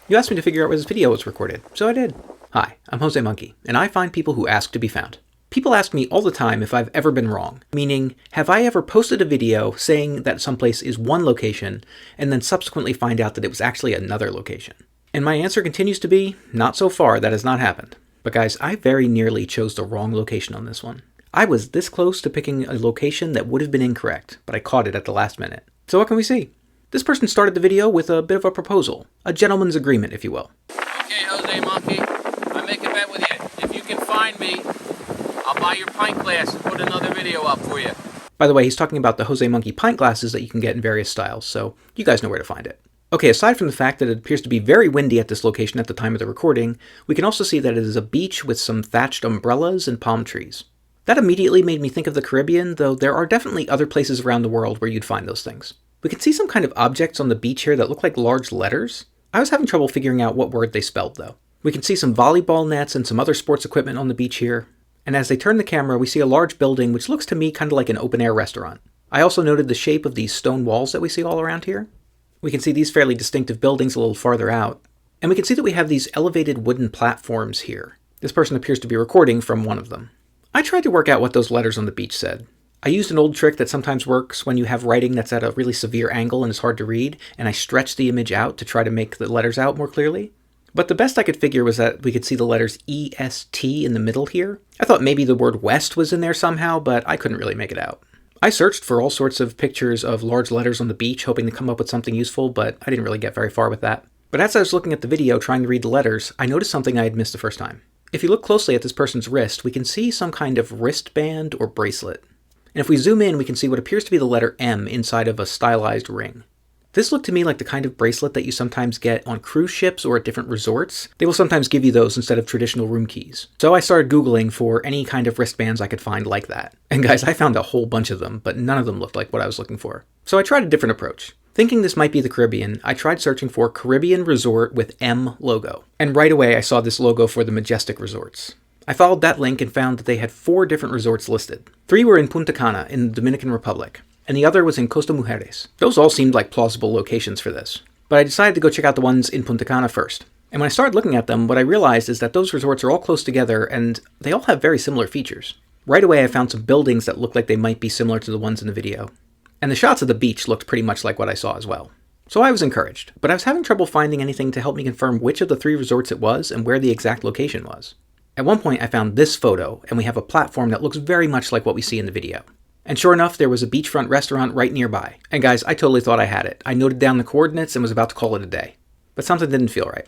You asked me to figure out where this video was recorded, so I did. Hi, I'm Jose Monkey, and I find people who ask to be found. People ask me all the time if I've ever been wrong, meaning, have I ever posted a video saying that someplace is one location, and then subsequently find out that it was actually another location? And my answer continues to be, not so far, that has not happened. But guys, I very nearly chose the wrong location on this one. I was this close to picking a location that would have been incorrect, but I caught it at the last minute. So what can we see? This person started the video with a bit of a proposal, a gentleman's agreement, if you will. Okay, Jose Monkey, I make a bet with you. If you can find me, I'll buy your pint glass and put another video up for you. By the way, he's talking about the Jose Monkey pint glasses that you can get in various styles, so you guys know where to find it. Okay, aside from the fact that it appears to be very windy at this location at the time of the recording, we can also see that it is a beach with some thatched umbrellas and palm trees. That immediately made me think of the Caribbean, though there are definitely other places around the world where you'd find those things. We can see some kind of objects on the beach here that look like large letters. I was having trouble figuring out what word they spelled, though. We can see some volleyball nets and some other sports equipment on the beach here. And as they turn the camera, we see a large building which looks to me kind of like an open-air restaurant. I also noted the shape of these stone walls that we see all around here. We can see these fairly distinctive buildings a little farther out. And we can see that we have these elevated wooden platforms here. This person appears to be recording from one of them. I tried to work out what those letters on the beach said. I used an old trick that sometimes works when you have writing that's at a really severe angle and is hard to read, and I stretched the image out to try to make the letters out more clearly. But the best I could figure was that we could see the letters E-S-T in the middle here. I thought maybe the word west was in there somehow, but I couldn't really make it out. I searched for all sorts of pictures of large letters on the beach, hoping to come up with something useful, but I didn't really get very far with that. But as I was looking at the video trying to read the letters, I noticed something I had missed the first time. If you look closely at this person's wrist, we can see some kind of wristband or bracelet. And if we zoom in, we can see what appears to be the letter M inside of a stylized ring. This looked to me like the kind of bracelet that you sometimes get on cruise ships or at different resorts. They will sometimes give you those instead of traditional room keys. So I started Googling for any kind of wristbands I could find like that. And guys, I found a whole bunch of them, but none of them looked like what I was looking for. So I tried a different approach. Thinking this might be the Caribbean, I tried searching for Caribbean Resort with M logo. And right away I saw this logo for the Majestic Resorts. I followed that link and found that they had 4 different resorts listed. 3 were in Punta Cana in the Dominican Republic, and the other was in Costa Mujeres. Those all seemed like plausible locations for this. But I decided to go check out the ones in Punta Cana first. And when I started looking at them, what I realized is that those resorts are all close together and they all have very similar features. Right away I found some buildings that looked like they might be similar to the ones in the video. And the shots of the beach looked pretty much like what I saw as well. So I was encouraged, but I was having trouble finding anything to help me confirm which of the 3 resorts it was and where the exact location was. At one point I found this photo, and we have a platform that looks very much like what we see in the video. And sure enough, there was a beachfront restaurant right nearby. And guys, I totally thought I had it. I noted down the coordinates and was about to call it a day. But something didn't feel right.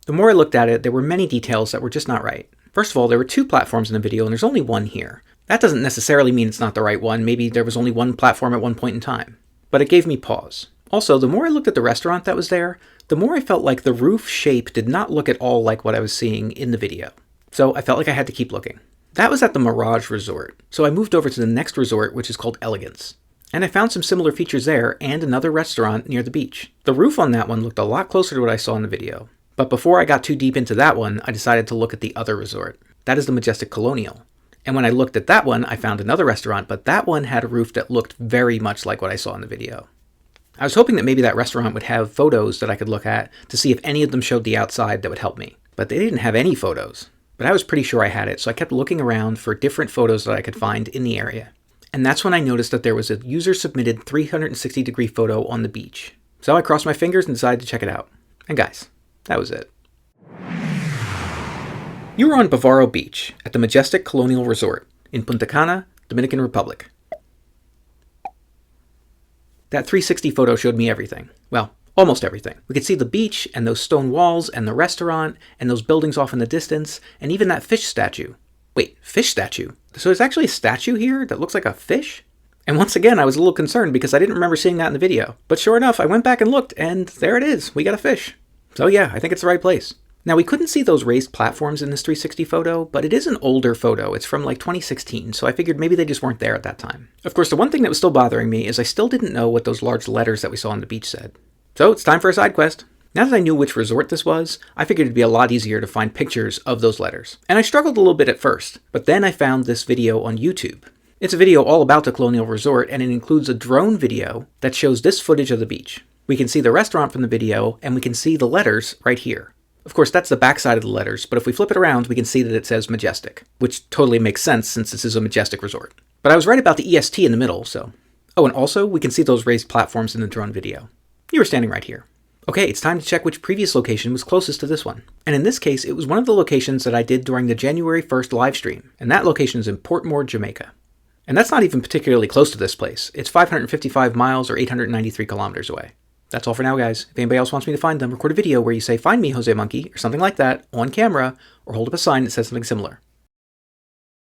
The more I looked at it, there were many details that were just not right. First of all, there were 2 platforms in the video, and there's only one here. That doesn't necessarily mean it's not the right one. Maybe there was only one platform at one point in time. But it gave me pause. Also, the more I looked at the restaurant that was there, the more I felt like the roof shape did not look at all like what I was seeing in the video. So I felt like I had to keep looking. That was at the Mirage Resort, so I moved over to the next resort, which is called Elegance. And I found some similar features there and another restaurant near the beach. The roof on that one looked a lot closer to what I saw in the video. But before I got too deep into that one, I decided to look at the other resort. That is the Majestic Colonial. And when I looked at that one, I found another restaurant, but that one had a roof that looked very much like what I saw in the video. I was hoping that maybe that restaurant would have photos that I could look at to see if any of them showed the outside that would help me. But they didn't have any photos. But I was pretty sure I had it, so I kept looking around for different photos that I could find in the area. And that's when I noticed that there was a user-submitted 360-degree photo on the beach. So I crossed my fingers and decided to check it out. And guys, that was it. You were on Bavaro Beach at the Majestic Colonial Resort in Punta Cana, Dominican Republic. That 360 photo showed me everything. Well, almost everything. We could see the beach and those stone walls and the restaurant and those buildings off in the distance and even that fish statue. Wait, fish statue? So there's actually a statue here that looks like a fish? And once again, I was a little concerned because I didn't remember seeing that in the video. But sure enough, I went back and looked and there it is. We got a fish. So yeah, I think it's the right place. Now we couldn't see those raised platforms in this 360 photo, but it is an older photo. It's from like 2016, so I figured maybe they just weren't there at that time. Of course, the one thing that was still bothering me is I still didn't know what those large letters that we saw on the beach said. So it's time for a side quest. Now that I knew which resort this was, I figured it'd be a lot easier to find pictures of those letters. And I struggled a little bit at first, but then I found this video on YouTube. It's a video all about the Colonial Resort, and it includes a drone video that shows this footage of the beach. We can see the restaurant from the video, and we can see the letters right here. Of course, that's the backside of the letters, but if we flip it around, we can see that it says Majestic, which totally makes sense since this is a majestic resort. But I was right about the EST in the middle, so... Oh, and also, we can see those raised platforms in the drone video. You were standing right here. Okay, it's time to check which previous location was closest to this one. And in this case, it was one of the locations that I did during the January 1st live stream, and that location is in Portmore, Jamaica. And that's not even particularly close to this place. It's 555 miles or 893 kilometers away. That's all for now, guys. If anybody else wants me to find them, record a video where you say, "Find me, Jose Monkey," or something like that, on camera, or hold up a sign that says something similar.